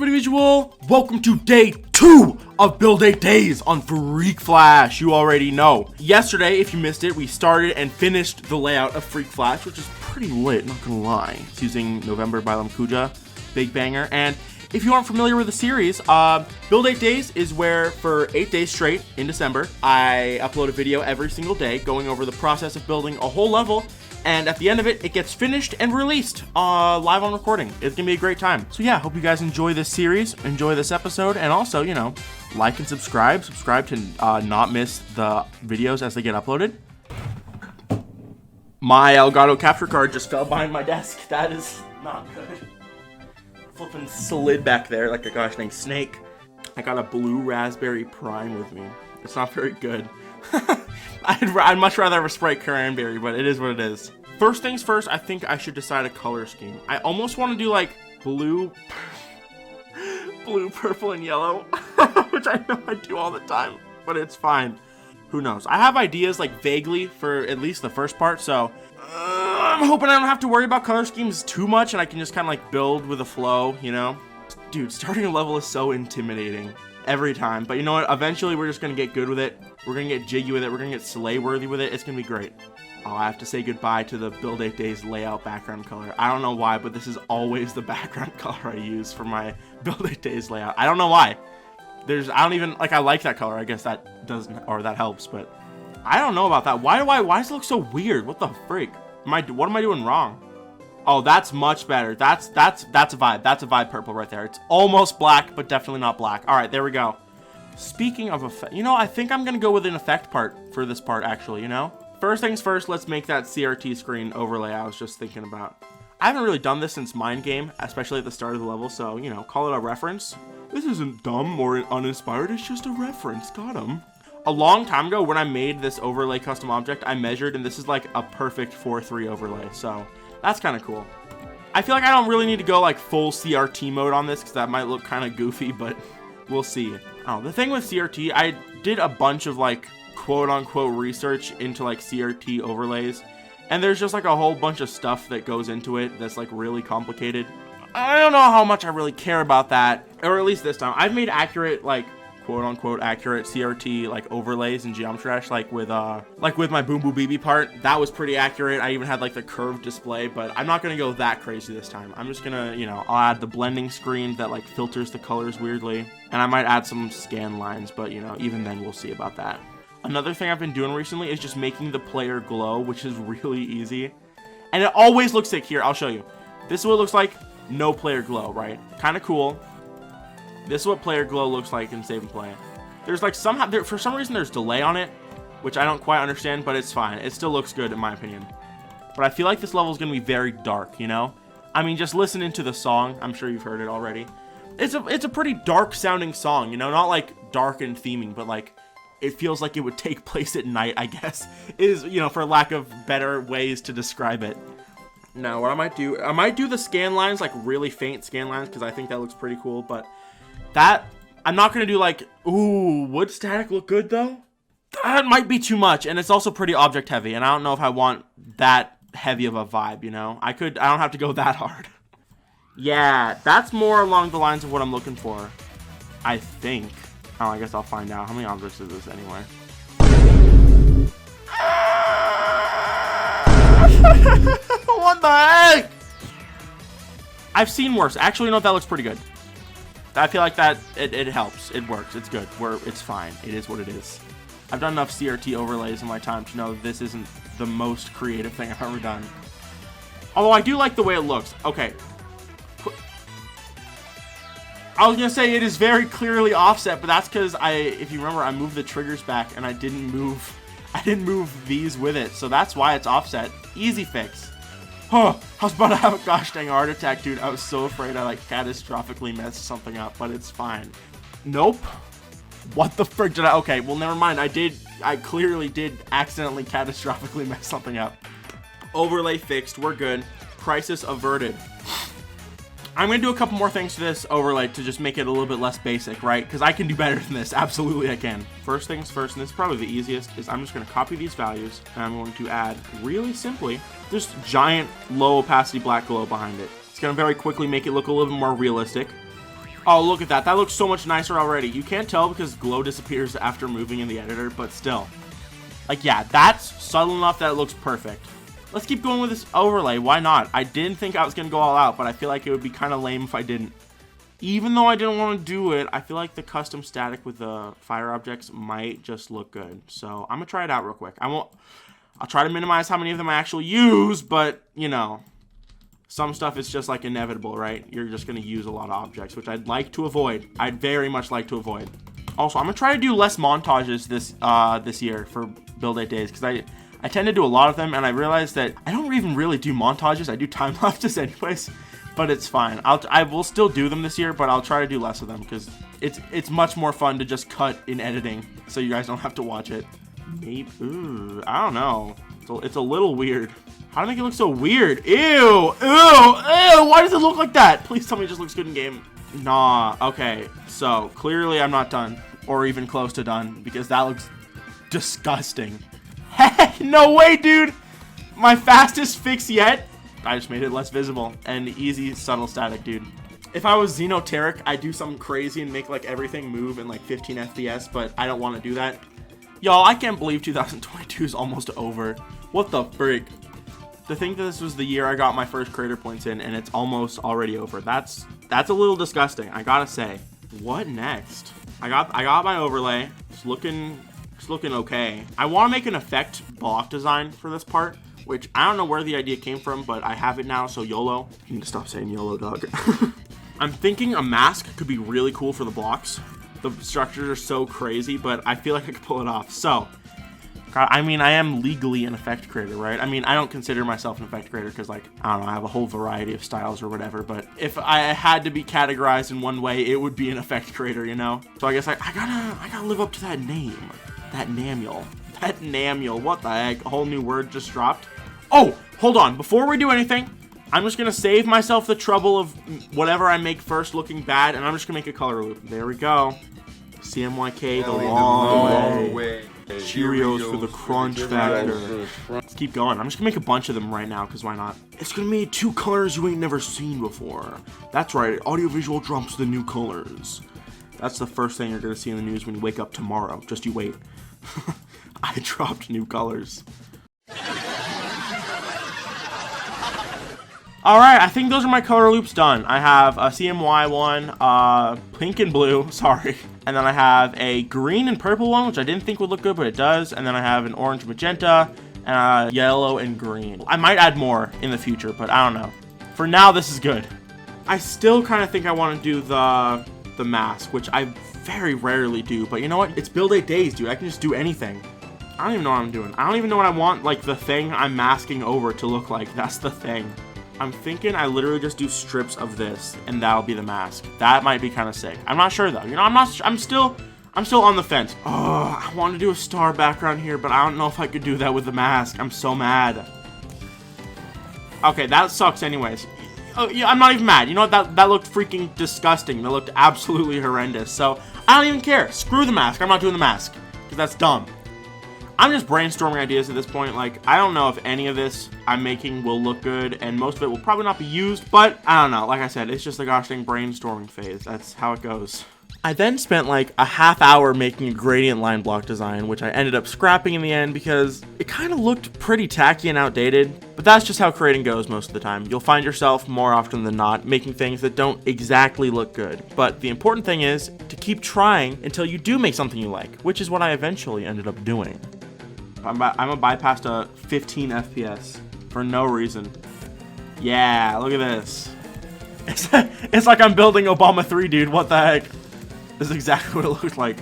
AudieoVisual. Welcome to day 2 of Build 8 Days on FREAKFLASH. You already know. Yesterday, if you missed it, we started and finished the layout of FREAKFLASH, which is pretty lit, not gonna lie. It's using November by LemKuuja, big banger. And if you aren't familiar with the series, Build 8 Days is where for 8 days straight in December, I upload a video every single day going over the process of building a whole level. And at the end of it, it gets finished and released live on recording. It's gonna be a great time. So yeah, hope you guys enjoy this series, enjoy this episode, and also, you know, like and subscribe. Subscribe to not miss the videos as they get uploaded. My Elgato capture card just fell behind my desk. That is not good. Flipping slid back there like a gosh dang snake. I got a blue raspberry prime with me. It's not very good. I'd much rather have a Sprite cranberry, but it is what it is. First things first, I think I should decide a color scheme. I almost want to do like blue, purple, and yellow, which I know I do all the time, but it's fine. Who knows? I have ideas like vaguely for at least the first part, so I'm hoping I don't have to worry about color schemes too much and I can just kind of like build with a flow, you know? Dude, starting a level is so intimidating every time, but you know what? Eventually we're just gonna get good with it. We're gonna get jiggy with it. We're gonna get sleigh worthy with it. It's gonna be great. Oh, I have to say goodbye to the Build 8 Days layout background color. I don't know why, but this is always the background color I use for my Build 8 Days layout. I don't know why. I don't even, like, I like that color. I guess that doesn't, or that helps, but I don't know about that. Why does it look so weird? What the freak? What am I doing wrong? Oh, that's much better. That's a vibe. That's a vibe purple right there. It's almost black, but definitely not black. All right, there we go. Speaking of effect, you know, I think I'm gonna go with an effect part for this part, actually, you know? First things first, let's make that CRT screen overlay I was just thinking about. I haven't really done this since Mind Game, especially at the start of the level, so, you know, call it a reference. This isn't dumb or uninspired, it's just a reference, got 'em. A long time ago, when I made this overlay custom object, I measured, and this is like a perfect 4:3 overlay, so that's kind of cool. I feel like I don't really need to go like full CRT mode on this, because that might look kind of goofy, but we'll see. Oh, the thing with CRT, I did a bunch of like quote-unquote research into like CRT overlays, and there's just like a whole bunch of stuff that goes into it that's like really complicated. I don't know how much I really care about that, or at least this time. I've made accurate, like quote-unquote accurate CRT like overlays in Geometry Dash, like with my Boom Boom BB part. That was pretty accurate. I even had like the curved display, but I'm not gonna go that crazy this time. I'm just gonna, you know, I'll add the blending screen that like filters the colors weirdly, and I might add some scan lines, but you know, even then we'll see about that. Another thing I've been doing recently is just making the player glow, which is really easy, and it always looks sick. Here, I'll show you. This is what it looks like. No player glow, right? Kind of cool. This is what player glow looks like in Save and Play. There's like for some reason there's delay on it, which I don't quite understand, but it's fine. It still looks good in my opinion. But I feel like this level is going to be very dark, you know? I mean, just listening to the song, I'm sure you've heard it already. It's a pretty dark sounding song, you know? Not like dark and theming, but like it feels like it would take place at night, I guess. Is, you know, for lack of better ways to describe it. Now, what I might do the scan lines, like really faint scan lines, because I think that looks pretty cool, but that, I'm not going to do like, ooh, would static look good though? That might be too much, and it's also pretty object heavy, and I don't know if I want that heavy of a vibe, you know? I don't have to go that hard. Yeah, that's more along the lines of what I'm looking for, I think. Oh, I guess I'll find out. How many objects is this anyway? What the heck? I've seen worse. Actually, you know what? That looks pretty good. I feel like that, it helps. It works. It's good. It's fine. It is what it is. I've done enough CRT overlays in my time to know this isn't the most creative thing I've ever done. Although I do like the way it looks. Okay. I was going to say it is very clearly offset, but that's because if you remember, I moved the triggers back and I didn't move these with it. So that's why it's offset. Easy fix. Huh, I was about to have a gosh dang heart attack, dude. I was so afraid I like catastrophically messed something up, but it's fine. Nope. What the frick did I? Okay, well, never mind. I clearly did accidentally catastrophically mess something up. Overlay fixed. We're good. Crisis averted. I'm going to do a couple more things to this overlay to just make it a little bit less basic, right? Because I can do better than this. Absolutely, I can. First things first, and this is probably the easiest, is I'm just going to copy these values, and I'm going to add, really simply, just giant low opacity black glow behind it. It's going to very quickly make it look a little bit more realistic. Oh, look at that. That looks so much nicer already. You can't tell because glow disappears after moving in the editor, but still. Like, yeah, that's subtle enough that it looks perfect. Let's keep going with this overlay. Why not? I didn't think I was going to go all out, but I feel like it would be kind of lame if I didn't. Even though I didn't want to do it, I feel like the custom static with the fire objects might just look good. So I'm going to try it out real quick. I'll try to minimize how many of them I actually use, but, you know, some stuff is just like inevitable, right? You're just going to use a lot of objects, which I'd like to avoid. I'd very much like to avoid. Also, I'm going to try to do less montages this year for Build 8 Days, because I tend to do a lot of them, and I realized that I don't even really do montages. I do time lapses anyways. But it's fine. I will still do them this year, but I'll try to do less of them because it's much more fun to just cut in editing, so you guys don't have to watch it. Maybe, ooh, I don't know. It's a little weird. How do they make it look so weird? Ew, ew, ew. Why does it look like that? Please tell me it just looks good in game. Nah. Okay. So clearly I'm not done, or even close to done, because that looks disgusting. Heck, no way, dude. My fastest fix yet. I just made it less visible and easy subtle static, dude. If I was Xenoteric, I'd do something crazy and make like everything move in like 15 FPS, but I don't want to do that. Y'all, I can't believe 2022 is almost over. What the frig? To think that this was the year I got my first creator points in and it's almost already over. That's a little disgusting, I gotta say. What next? I got my overlay. It's looking okay. I want to make an effect block design for this part, which I don't know where the idea came from, but I have it now, so YOLO. You need to stop saying YOLO, dog. I'm thinking a mask could be really cool for the blocks. The structures are so crazy, but I feel like I could pull it off. So, God, I mean, I am legally an effect creator, right? I mean, I don't consider myself an effect creator because, like, I don't know, I have a whole variety of styles or whatever, but if I had to be categorized in one way, it would be an effect creator, you know? So I guess I gotta live up to that name. That Namuel. That Namuel. What the heck? A whole new word just dropped. Oh, hold on. Before we do anything, I'm just going to save myself the trouble of whatever I make first looking bad, and I'm just going to make a color loop. There we go. CMYK the long way. Cheerios for the crunch factor. Let's keep going. I'm just going to make a bunch of them right now, because why not? It's going to be 2 colors you ain't never seen before. That's right. AudioVisual drops the new colors. That's the first thing you're going to see in the news when you wake up tomorrow. Just you wait. I dropped new colors. Alright, I think those are my color loops done. I have a CMY one, pink and blue, sorry. And then I have a green and purple one, which I didn't think would look good, but it does. And then I have an orange magenta, and a yellow and green. I might add more in the future, but I don't know. For now, this is good. I still kind of think I want to do the mask, which I very rarely do. But you know what? It's Build 8 Days, dude. I can just do anything. I don't even know what I'm doing. I don't even know what I want, like, the thing I'm masking over to look like. That's the thing. I'm thinking I literally just do strips of this, and that'll be the mask. That might be kind of sick. I'm not sure though. You know, I'm still on the fence. Oh, I want to do a star background here, but I don't know if I could do that with the mask. I'm so mad. Okay, that sucks anyways. Oh, yeah, I'm not even mad. You know what? That looked freaking disgusting. That looked absolutely horrendous. So I don't even care. Screw the mask. I'm not doing the mask because that's dumb. I'm just brainstorming ideas at this point. Like, I don't know if any of this I'm making will look good, and most of it will probably not be used, but I don't know. Like I said, it's just the gosh dang brainstorming phase. That's how it goes. I then spent like a half hour making a gradient line block design, which I ended up scrapping in the end because it kind of looked pretty tacky and outdated, but that's just how creating goes most of the time. You'll find yourself more often than not making things that don't exactly look good, but the important thing is to keep trying until you do make something you like, which is what I eventually ended up doing. I'm gonna bypass a 15 FPS for no reason. Yeah, look at this. It's like I'm building Obama 3, dude. What the heck? This is exactly what it looked like.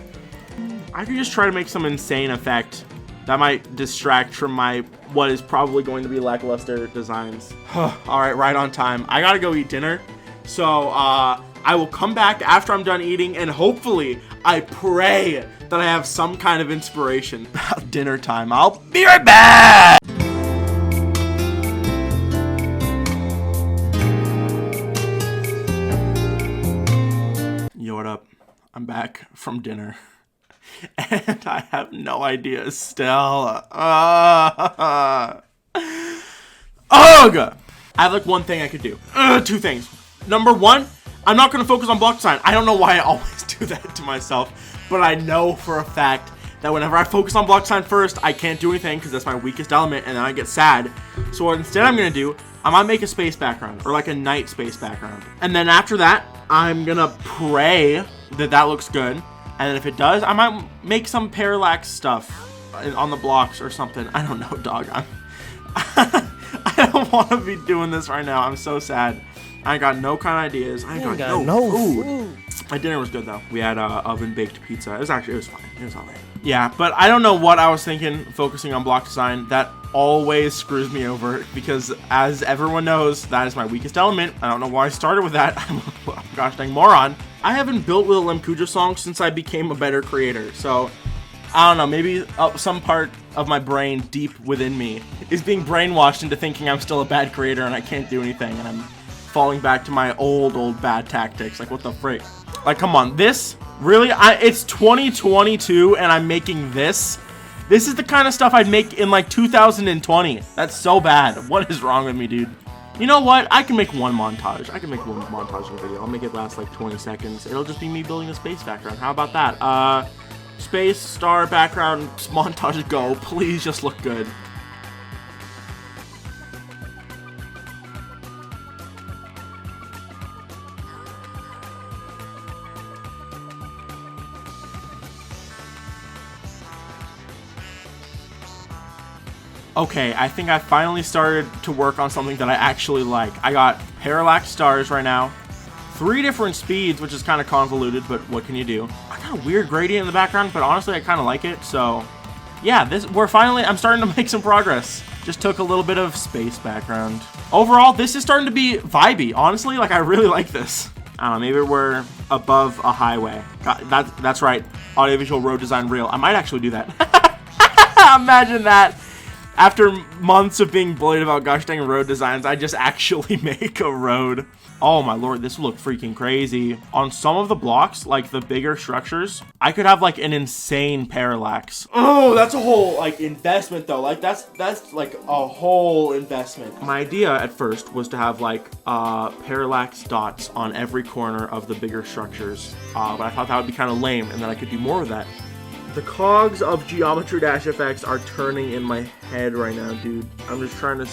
I could just try to make some insane effect that might distract from my what is probably going to be lackluster designs. Alright, right on time. I gotta go eat dinner. So, I will come back after I'm done eating, and hopefully, I pray that I have some kind of inspiration. Dinner time. I'll be right back! Yo, what up? I'm back from dinner. And I have no idea still. Ugh! I have like one thing I could do. 2 things. Number 1, I'm not going to focus on block design. I don't know why I always do that to myself, but I know for a fact that whenever I focus on block design first, I can't do anything because that's my weakest element, and then I get sad. So what instead I'm going to do, I might make a space background, or like a night space background. And then after that, I'm going to pray that that looks good. And then if it does, I might make some parallax stuff on the blocks or something. I don't know, dog. I don't want to be doing this right now. I'm so sad. I got no kind of ideas. I got no food. My dinner was good though. We had oven baked pizza. It was fine. It was alright. Yeah, but I don't know what I was thinking focusing on block design. That always screws me over because, as everyone knows, that is my weakest element. I don't know why I started with that. I'm a gosh dang moron. I haven't built with a LemKuuja song since I became a better creator. So I don't know, maybe some part of my brain deep within me is being brainwashed into thinking I'm still a bad creator and I can't do anything, and I'm falling back to my old bad tactics. Like, what the frick? Like, come on, this? Really? It's 2022 and I'm making this? This is the kind of stuff I'd make in like 2020. That's so bad. What is wrong with me, dude? You know what? I can make one montage. I can make one montage in a video. I'll make it last like 20 seconds. It'll just be me building a space background. How about that? Space, star, background, montage, go. Please just look good. Okay, I think I finally started to work on something that I actually like. I got parallax stars right now. 3 different speeds, which is kind of convoluted, but what can you do? I got a weird gradient in the background, but honestly, I kind of like it. So, yeah, I'm starting to make some progress. Just took a little bit of space background. Overall, this is starting to be vibey. Honestly, like, I really like this. I don't know, maybe we're above a highway. That's right, audiovisual road design real. I might actually do that. Imagine that. After months of being bullied about gosh dang road designs, I just actually make a road. Oh my lord, this will look freaking crazy. On some of the blocks, like the bigger structures, I could have like an insane parallax. Oh, that's a whole like investment though. Like that's like a whole investment. My idea at first was to have like parallax dots on every corner of the bigger structures. But I thought that would be kind of lame and that I could do more with that. The cogs of Geometry Dash FX are turning in my head right now, dude. I'm just trying to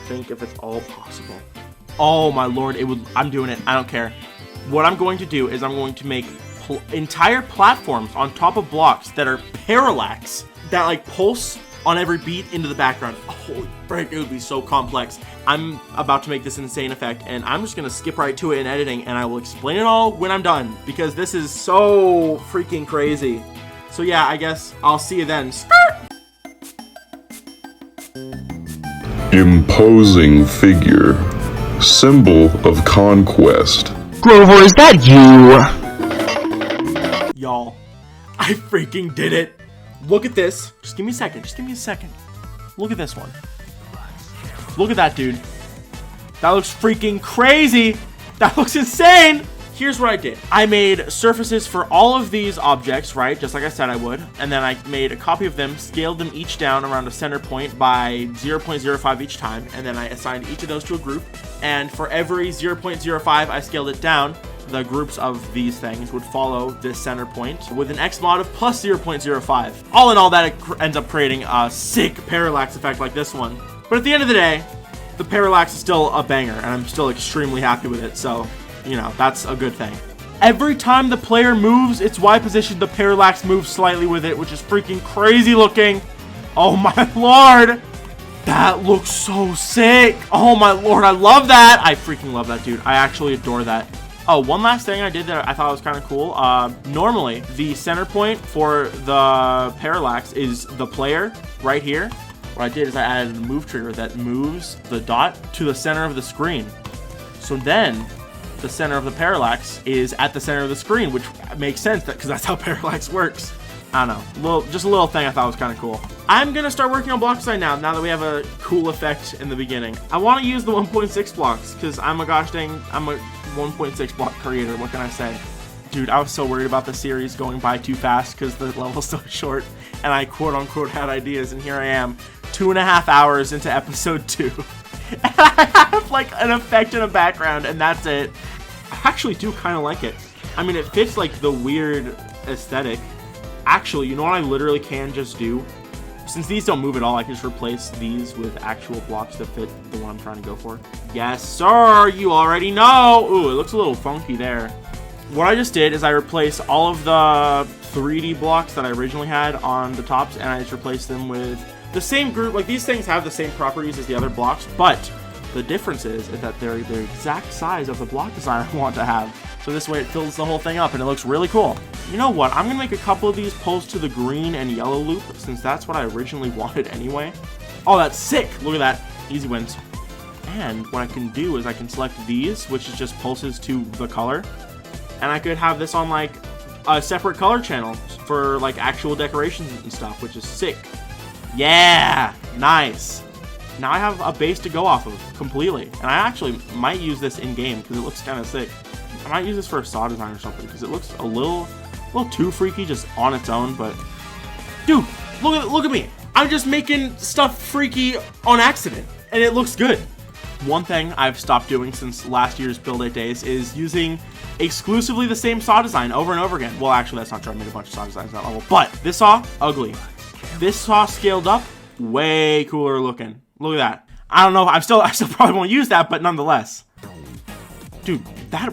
think if it's all possible. Oh my lord, I'm doing it. I don't care. What I'm going to do is I'm going to make entire platforms on top of blocks that are parallax, that like pulse on every beat into the background. Holy frick, it would be so complex. I'm about to make this insane effect, and I'm just gonna skip right to it in editing, and I will explain it all when I'm done, because this is so freaking crazy. So yeah, I guess I'll see you then. Imposing figure. Symbol of conquest. Grover, is that you? Y'all, I freaking did it. Look at this. Just give me a second. Just give me a second. Look at this one. Look at that, dude. That looks freaking crazy. That looks insane. Here's what I did. I made surfaces for all of these objects, right? Just like I said I would. And then I made a copy of them, scaled them each down around a center point by 0.05 each time. And then I assigned each of those to a group. And for every 0.05, I scaled it down. The groups of these things would follow this center point with an X mod of plus 0.05. All in all, that ends up creating a sick parallax effect like this one. But at the end of the day, the parallax is still a banger, and I'm still extremely happy with it. So, you know, that's a good thing. Every time the player moves its Y position, the parallax moves slightly with it, which is freaking crazy looking. Oh my lord. That looks so sick. Oh my lord, I love that. I freaking love that, dude. I actually adore that. Oh, one last thing I did that I thought was kind of cool. Normally, the center point for the parallax is the player right here. What I did is I added a move trigger that moves the dot to the center of the screen. So then, the center of the parallax is at the center of the screen, which makes sense because that's how parallax works. I don't know, just a little thing I thought was kind of cool. I'm gonna start working on block design now that we have a cool effect in the beginning. I want to use the 1.6 blocks because I'm a 1.6 block creator. What can I say? Dude, I was so worried about the series going by too fast because the level's so short and I quote unquote had ideas, and here I am 2.5 hours into episode 2. And I have like an effect in the background and that's it. I actually do kind of like it. I mean, it fits like the weird aesthetic. Actually, you know what I literally can just do? Since these don't move at all, I can just replace these with actual blocks that fit the one I'm trying to go for. Yes, sir, you already know. Ooh, it looks a little funky there. What I just did is I replaced all of the 3D blocks that I originally had on the tops, and I just replaced them with the same group. Like, these things have the same properties as the other blocks, but the difference is that they're the exact size of the block design I want to have. So this way it fills the whole thing up and it looks really cool. You know what? I'm gonna make a couple of these pulls to the green and yellow loop, since that's what I originally wanted anyway. Oh, that's sick. Look at that. Easy wins. And what I can do is I can select these, which is just pulses to the color. And I could have this on like a separate color channel for like actual decorations and stuff, which is sick. Yeah, nice. Now I have a base to go off of completely. And I actually might use this in game because it looks kind of sick. I might use this for a saw design or something because it looks a little too freaky just on its own. But dude, look at me. I'm just making stuff freaky on accident and it looks good. One thing I've stopped doing since last year's build 8 days is using exclusively the same saw design over and over again. Well, actually that's not true. I made a bunch of saw designs at that level, but this saw, ugly. This saw scaled up, way cooler looking. Look at that. I don't know. I still probably won't use that, but nonetheless. Dude,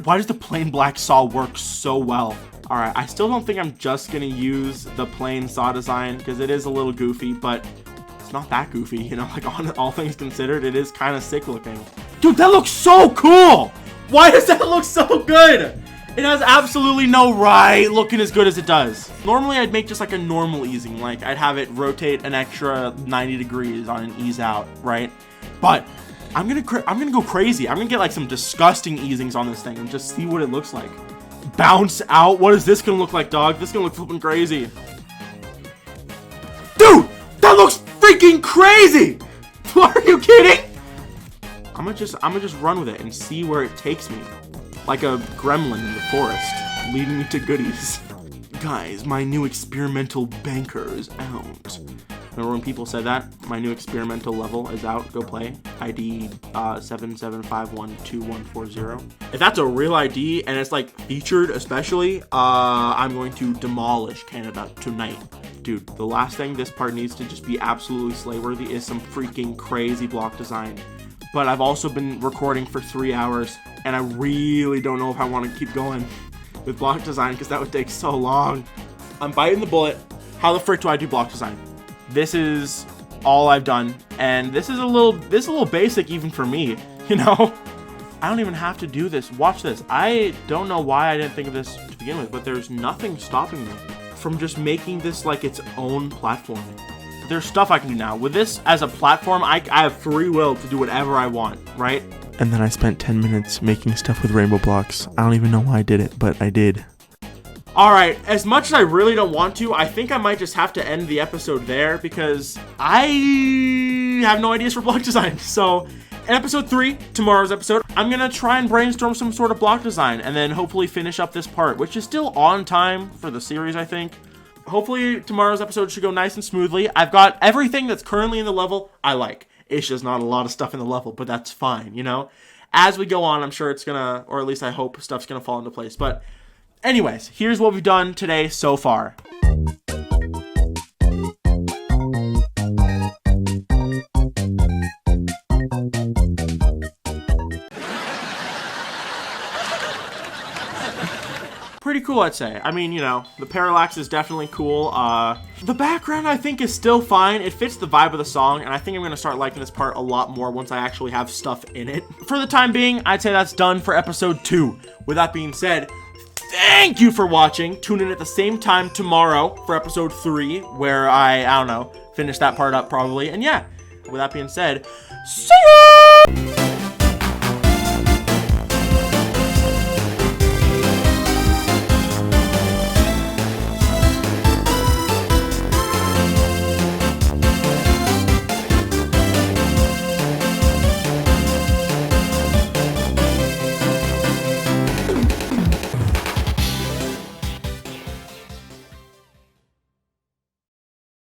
why does the plain black saw work so well? All right, I still don't think I'm just gonna use the plain saw design because it is a little goofy, but it's not that goofy, you know, like on all things considered, it is kind of sick looking. Dude, that looks so cool. Why does that look so good? It has absolutely no right looking as good as it does. Normally I'd make just like a normal easing, like I'd have it rotate an extra 90 degrees on an ease out, right? But I'm gonna go crazy. I'm gonna get like some disgusting easings on this thing and just see what it looks like. Bounce out. What is this gonna look like, dog? This is gonna look flipping crazy. Dude, that looks freaking crazy. Are you kidding? I'm gonna just run with it and see where it takes me. Like a gremlin in the forest, leading me to goodies. Guys, my new experimental banker is out. Remember when people said that? My new experimental level is out. Go play. ID 77512140. If that's a real ID and it's like featured especially, I'm going to demolish Canada tonight. Dude, the last thing this part needs to just be absolutely slay-worthy is some freaking crazy block design. But I've also been recording for 3 hours, and I really don't know if I want to keep going with block design because that would take so long. I'm biting the bullet. How the frick do I do block design? This is all I've done, and this is a little basic even for me, you know? I don't even have to do this. Watch this. I don't know why I didn't think of this to begin with, but there's nothing stopping me from just making this like its own platform. There's stuff I can do now. With this as a platform, I have free will to do whatever I want, right? And then I spent 10 minutes making stuff with rainbow blocks. I don't even know why I did it, but I did. Alright, as much as I really don't want to, I think I might just have to end the episode there because I have no ideas for block design. So, in episode 3, tomorrow's episode, I'm going to try and brainstorm some sort of block design and then hopefully finish up this part, which is still on time for the series, I think. Hopefully tomorrow's episode should go nice and smoothly. I've got everything that's currently in the level I like. It's just not a lot of stuff in the level, but that's fine, you know? As we go on, I'm sure it's gonna, or at least I hope stuff's gonna fall into place. But anyways, here's what we've done today so far. Pretty cool, I'd say. I mean, you know, the Parallax is definitely cool. The background, I think, is still fine. It fits the vibe of the song, and I think I'm going to start liking this part a lot more once I actually have stuff in it. For the time being, I'd say that's done for episode 2. With that being said, thank you for watching. Tune in at the same time tomorrow for episode 3, where I don't know, finish that part up probably. And yeah, with that being said, see ya!